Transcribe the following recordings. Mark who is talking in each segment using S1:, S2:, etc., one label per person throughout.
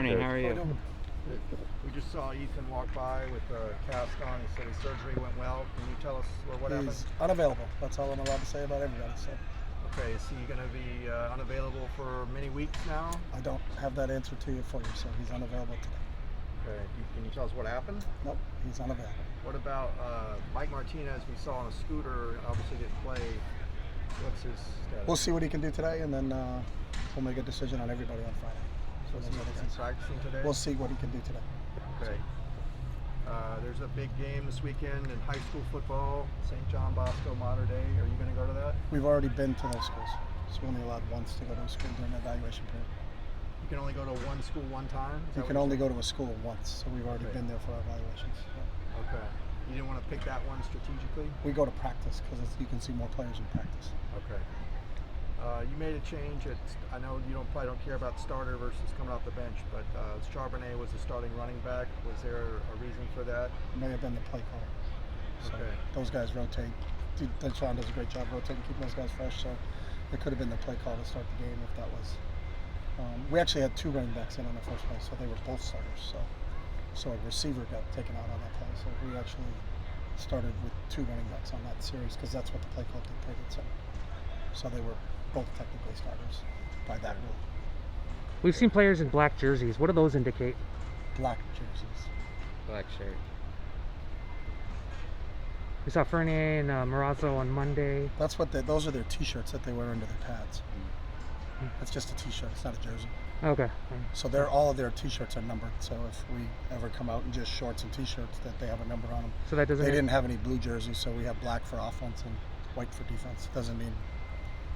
S1: morning. How are you?
S2: We just saw Ethan walk by with a cast on. He said his surgery went well. Can you tell us what happened?
S3: He's unavailable. That's all I'm allowed to say about everybody. So.
S2: Okay, is he going to be unavailable for many weeks now?
S3: I don't have that answer to you for you, so he's unavailable today.
S2: Okay, can you tell us what happened?
S3: Nope, he's unavailable.
S2: What about Mike Martinez? We saw on a scooter, obviously didn't play. What's his status?
S3: We'll see what he can do today, and then we'll make a decision on everybody on Friday.
S2: So he's practicing today?
S3: We'll see what he can do today.
S2: Okay. There's a big game this weekend in high school football, St. John Bosco, Mater Dei. Are you going to go to that?
S3: We've already been to those schools. So we're only allowed once to go to a school during the evaluation period.
S2: You can only go to one school one time?
S3: You can only go to a school once, so we've already been there for our evaluations. Yeah.
S2: Okay. You didn't want to pick that one strategically?
S3: We go to practice because you can see more players in practice.
S2: Okay. You made a change. I know you probably don't care about starter versus coming off the bench, but Charbonnet was the starting running back. Was there a reason for that?
S3: It may have been the play call. So
S2: okay.
S3: Those guys rotate. Sean does a great job rotating, keeping those guys fresh. So it could have been the play call to start the game if that was. We actually had two running backs in on the first play, so they were both starters. So a receiver got taken out on that play. So we actually started with two running backs on that series because that's what the play call dictated. So they were both technically starters by that rule.
S4: We've seen players in black jerseys. What do those indicate?
S3: Black jerseys.
S1: Black shirt.
S4: We saw Fernier and Marazzo on Monday.
S3: That's what those are their T-shirts that they wear under their pads. That's just a T-shirt. It's not a jersey.
S4: Okay.
S3: So all of their T-shirts are numbered. So if we ever come out in just shorts and T-shirts, that they have a number on them.
S4: So that doesn't.
S3: They didn't have any blue jerseys, so we have black for offense and white for defense. Doesn't mean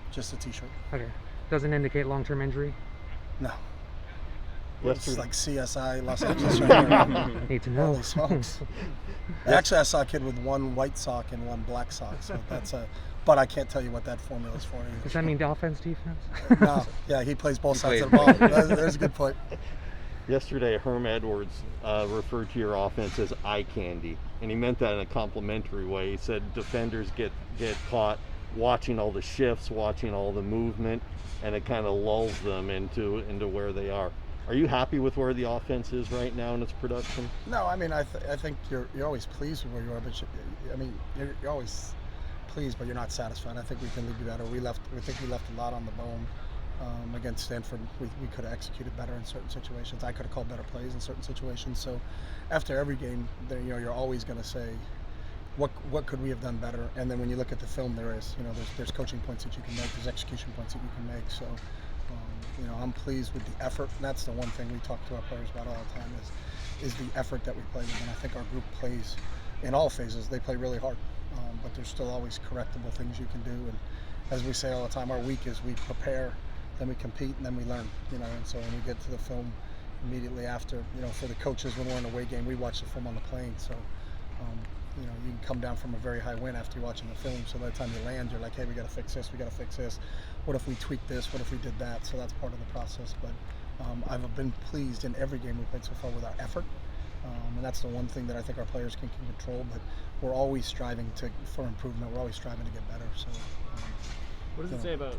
S3: just a T-shirt.
S4: Okay. Doesn't indicate long-term injury.
S3: No.
S5: Yesterday.
S3: It's like CSI Los Angeles right here.
S4: Need to know.
S3: Holy smokes. Actually, I saw a kid with one white sock and one black sock. So but I can't tell you what that formula is for.
S4: Does that mean offense, defense?
S3: No. Yeah, he plays both sides of the ball. There's a good point.
S5: Yesterday, Herm Edwards referred to your offense as eye candy, and he meant that in a complimentary way. He said defenders get caught watching all the shifts, watching all the movement, and it kind of lulls them into where they are. Are you happy with where the offense is right now in its production?
S3: No, I mean I think you're always pleased with where you are, but you're always pleased, but you're not satisfied. I think we can do better. We think we left a lot on the bone against Stanford. We could have executed better in certain situations. I could have called better plays in certain situations. So after every game, you're always going to say, what could we have done better? And then when you look at the film, there's coaching points that you can make, there's execution points that you can make. So I'm pleased with the effort. And that's the one thing we talk to our players about all the time is the effort that we play with. And I think our group plays in all phases. They play really hard, but there's still always correctable things you can do. And as we say all the time, our week is we prepare, then we compete, and then we learn. And so when we get to the film immediately after, for the coaches when we're in a away game, we watch the film on the plane. So you can come down from a very high win after you're watching the film. So by the time you land, you're like, hey, we got to fix this. We got to fix this. What if we tweak this? What if we did that? So that's part of the process. But I've been pleased in every game we played so far with our effort. And that's the one thing that I think our players can control. But we're always striving for improvement. We're always striving to get better. So
S6: what does it say about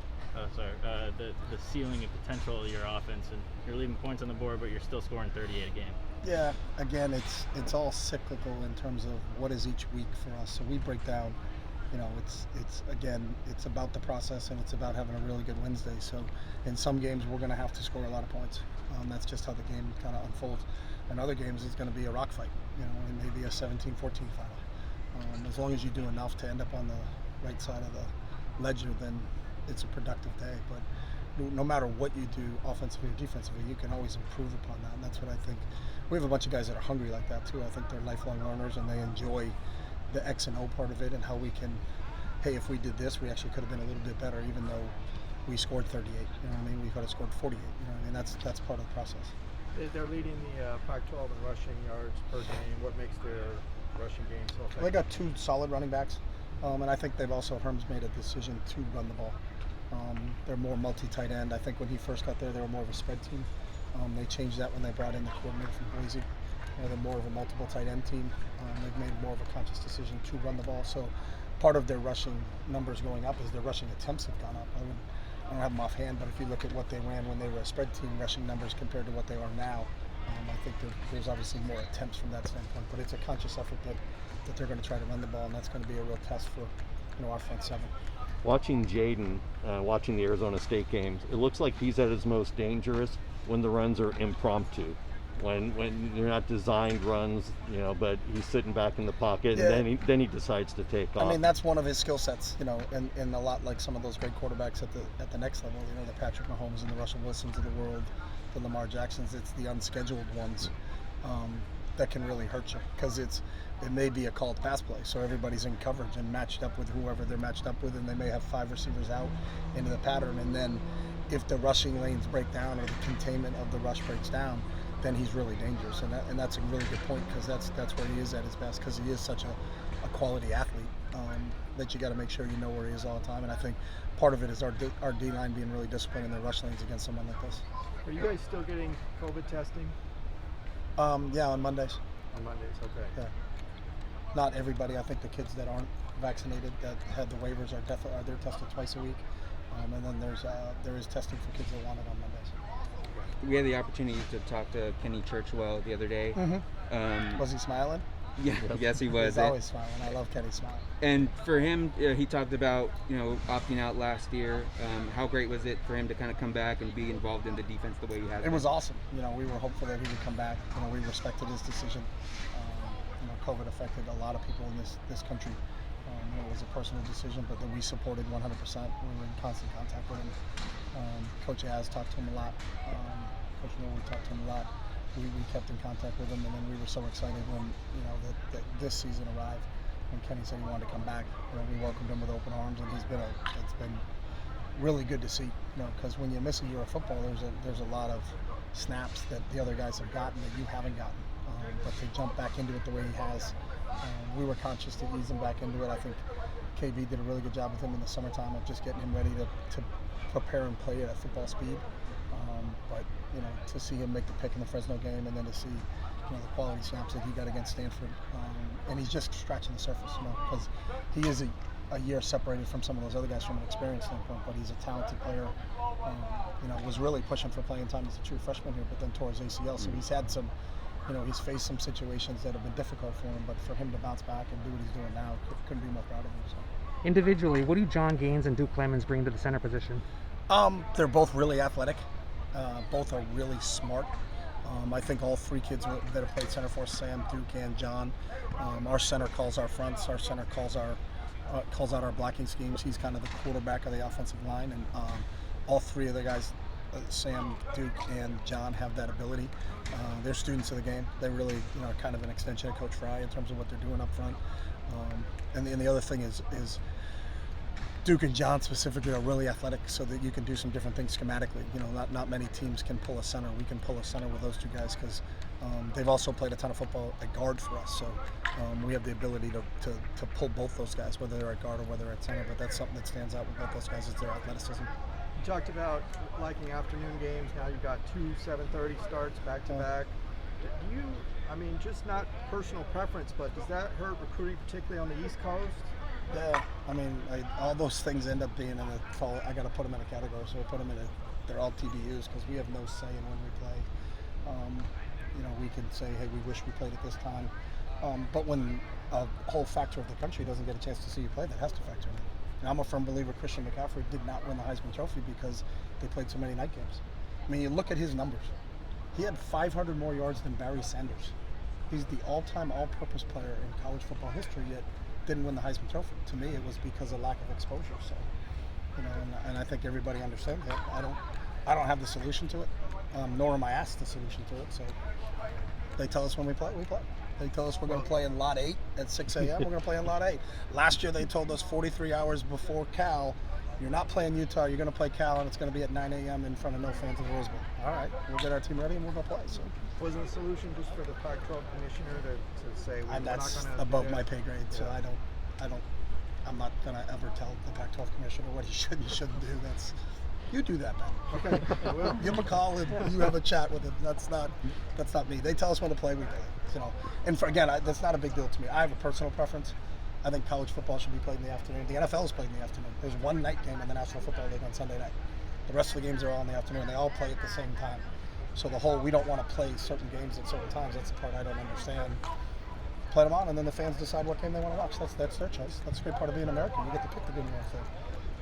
S6: the ceiling and potential of your offense? And you're leaving points on the board, but you're still scoring 38 a game.
S3: Yeah, again, it's all cyclical in terms of what is each week for us. So we break down, it's about the process and it's about having a really good Wednesday. So in some games we're going to have to score a lot of points. That's just how the game kind of unfolds. In other games it's going to be a rock fight, and maybe a 17-14 final. As long as you do enough to end up on the right side of the ledger, then it's a productive day. But no matter what you do, offensively or defensively, you can always improve upon that, and that's what I think. We have a bunch of guys that are hungry like that too. I think they're lifelong learners, and they enjoy the X and O part of it, and how we can, hey, if we did this, we actually could have been a little bit better, even though we scored 38. You know what I mean? We could have scored 48. You know what I mean? That's part of the process.
S2: They're leading the Pac-12 in rushing yards per game. What makes their rushing game so effective?
S3: They got two solid running backs, and I think Herm's made a decision to run the ball. They're more multi-tight end. I think when he first got there, they were more of a spread team. They changed that when they brought in the coordinator from Boise. They're more of a multiple tight end team. They've made more of a conscious decision to run the ball. So part of their rushing numbers going up is their rushing attempts have gone up. I don't have them offhand, but if you look at what they ran when they were a spread team, rushing numbers compared to what they are now, I think there's obviously more attempts from that standpoint. But it's a conscious effort that they're going to try to run the ball, and that's going to be a real test for our front seven.
S5: Watching Jaden, watching the Arizona State games, it looks like he's at his most dangerous when the runs are impromptu. When they're not designed runs, but he's sitting back in the pocket,
S3: Yeah.
S5: and then he decides to take off.
S3: I mean, that's one of his skill sets, and a lot like some of those great quarterbacks at the next level, the Patrick Mahomes and the Russell Wilsons of the world, the Lamar Jacksons. It's the unscheduled ones that can really hurt you, because it may be a called pass play, so everybody's in coverage and matched up with whoever they're matched up with, and they may have 5 receivers out into the pattern, and then if the rushing lanes break down or the containment of the rush breaks down, then he's really dangerous, and that's a really good point, because that's where he is at his best, because he is such a quality athlete that you got to make sure you know where he is all the time. And I think part of it is our D-line being really disciplined in their rush lanes against someone like this.
S2: Are you guys still getting COVID testing?
S3: Yeah, on Mondays.
S2: On Mondays, okay.
S3: Yeah. Not everybody. I think the kids that aren't vaccinated that had the waivers they're tested twice a week, and then there is testing for kids that want it on Mondays.
S1: We had the opportunity to talk to Kenny Churchwell the other day.
S3: Was he smiling?
S1: Yeah, yes, he was.
S3: He's always smiling. I love Kenny smiling.
S1: And for him, he talked about opting out last year. How great was it for him to kind of come back and be involved in the defense the way he has?
S3: It was awesome. We were hopeful that he would come back. We respected his decision. COVID affected a lot of people in this country. It was a personal decision, but that we supported 100%. We were in constant contact with him. Coach Az talked to him a lot. Coach Norwood talked to him a lot. We kept in contact with him, and then we were so excited when that this season arrived. When Kenny said he wanted to come back, we welcomed him with open arms, and it's been really good to see. Because when you miss a year of football, there's a lot of snaps that the other guys have gotten that you haven't gotten. But to jump back into it the way he has, we were conscious to ease him back into it. I think KB did a really good job with him in the summertime of just getting him ready to prepare and play at football speed. But to see him make the pick in the Fresno game, and then to see the quality snaps that he got against Stanford, and he's just scratching the surface, because he is a year separated from some of those other guys from an experience standpoint, but he's a talented player. Was really pushing for playing time as a true freshman here, but then tore his ACL, so he's had some. He's faced some situations that have been difficult for him, but for him to bounce back and do what he's doing now, couldn't be more proud of him. So.
S4: Individually, what do John Gaines and Duke Clemens bring to the center position?
S3: They're both really athletic. Both are really smart. I think all 3 kids that have played center for us, Sam, Duke, and John. Our center calls our fronts. Our center calls out our blocking schemes. He's kind of the quarterback of the offensive line, and all 3 of the guys, Sam, Duke, and John, have that ability. They're students of the game. They really, are kind of an extension of Coach Fry in terms of what they're doing up front. And the other thing is Duke and John specifically are really athletic, so that you can do some different things schematically. Not many teams can pull a center. We can pull a center with those 2 guys, because they've also played a ton of football at guard for us. So we have the ability to pull both those guys, whether they're at guard or whether they're at center. But that's something that stands out with both those guys, is their athleticism.
S2: You talked about liking afternoon games. Now you've got 2 7:30 starts back to back. Do you, just not personal preference, but does that hurt recruiting, particularly on the East Coast?
S3: Yeah, all those things end up being in a fall. I got to put them in a category, so I put them in they're all TBUs, because we have no say in when we play. We can say, hey, we wish we played at this time. But when a whole factor of the country doesn't get a chance to see you play, that has to factor in. And I'm a firm believer Christian McCaffrey did not win the Heisman Trophy because they played so many night games. You look at his numbers. He had 500 more yards than Barry Sanders. He's the all-time all-purpose player in college football history, yet didn't win the Heisman Trophy. To me, it was because of lack of exposure. So, and I think everybody understands that. I don't have the solution to it, nor am I asked the solution to it. So they tell us when we play, we play. They tell us we're going to play in Lot 8 at 6 a.m. We're going to play in Lot 8. Last year they told us 43 hours before Cal, you're not playing Utah, you're going to play Cal, and it's going to be at 9 a.m. in front of no fans in the Rose Bowl. All right, we'll get our team ready and we're going to play. So.
S2: Wasn't a solution just for the Pac-12 commissioner to say we're not going
S3: that's
S2: to
S3: above my pay grade, so I'm not going to ever tell the Pac-12 commissioner what he should and shouldn't do. You do that, man.
S2: Okay, I will.
S3: Give him a call and you have a chat with him. That's not me. They tell us when to play, we play. That's not a big deal to me. I have a personal preference. I think college football should be played in the afternoon. The NFL is played in the afternoon. There's one night game in the National Football League on Sunday night. The rest of the games are all in the afternoon. They all play at the same time. So the whole we don't want to play certain games at certain times, that's the part I don't understand. Play them on, and then the fans decide what game they want to watch. That's their choice. That's a great part of being American. You get to pick the game you want to play.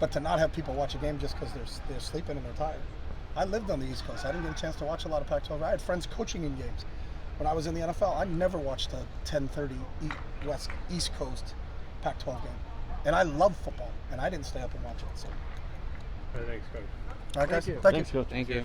S3: But to not have people watch a game just because they're sleeping and they're tired. I lived on the East Coast. I didn't get a chance to watch a lot of Pac-12. I had friends coaching in games. When I was in the NFL, I never watched a 10:30 East Coast Pac-12 game. And I love football, and I didn't stay up and watch it. So.
S6: Thanks, Coach.
S3: All right, guys.
S2: Thank you.
S3: Thank you.
S5: Thanks, Coach.
S1: Thank you.